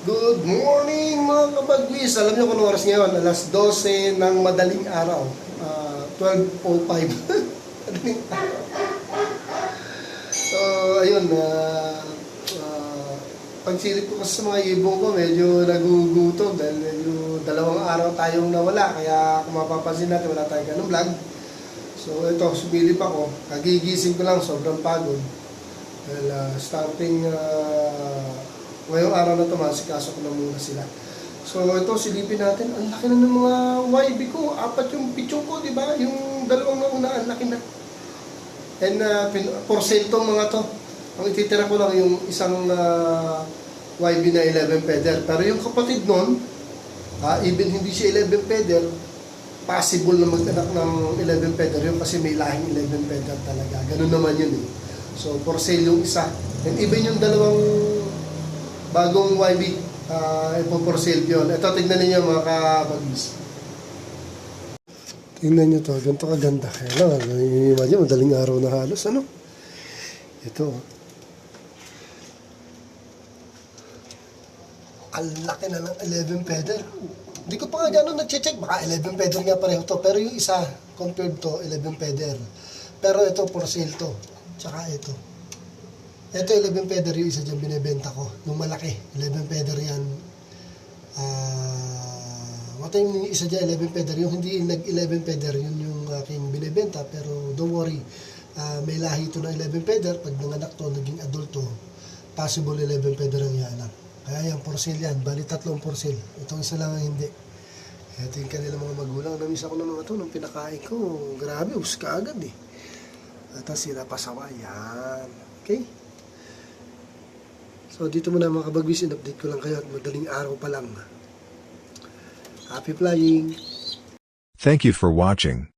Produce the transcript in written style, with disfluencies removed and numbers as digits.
Good morning mga kabagwis! Alam niyo kung anong oras ngayon? Alas 12 ng madaling araw. 12:05. Madaling araw. So, ayun. Pagsilip ko kasi sa mga ibong ko, medyo nagugutom dahil medyo 2 araw tayong nawala. Kaya kung mapapansin natin, wala tayong ganung vlog. So, ito, sumilip ako. Kagigising ko lang, sobrang pagod. Dahil starting ngayong araw na ito, masikaso ko na muna sila. So ito, silipin natin. Ang laki na ng mga YB ko. 4 yung pichong ko, di ba? Yung 2 na una, ang laki na. And for sale tong mga to. Ang ititira ko lang yung isang YB na 11 feather. Pero yung kapatid nun, even hindi siya 11 feather, possible na mag-anak ng 11 feather yun kasi may lahing 11 feather talaga. Ganun naman yun eh. So for sale yung isa. And even yung 2 bagong YB, for sale yun. Ito, tignan ninyo mga kabagis. Tignan nyo to, ganito kaganda. Kaya lang, imagine, madaling araw na halos, ano? Ito. Ang laki na ng 11 feather. Hindi ko pa nga gano'n nag-check, baka 11 feather nga pareho to. Pero yung isa, compared to 11 feather. Pero ito, for sale to. Tsaka ito. Ito 11 feather yung isa dyan binibenta ko. Nung malaki, 11 feather yan. Mata yung isa dyan 11 feather. Yung hindi nag-11 feather, yun yung aking binibenta. Pero don't worry, may lahi ito na 11 feather. Pag nanganak to, naging adulto, possible 11 feather ang ianak. Kaya yan, for sale yan. Bali 3 for sale. Itong isa lang ang hindi. Ito yung kanilang mga magulang. Namiss ako ng mga to nung pinakain ko. Grabe, ubus ka agad eh. At sila pasawa. Yan. Okay? So dito muna mga kabagwis, in-update ko lang kayo at madaling araw pa lang. Happy flying! Thank you for watching.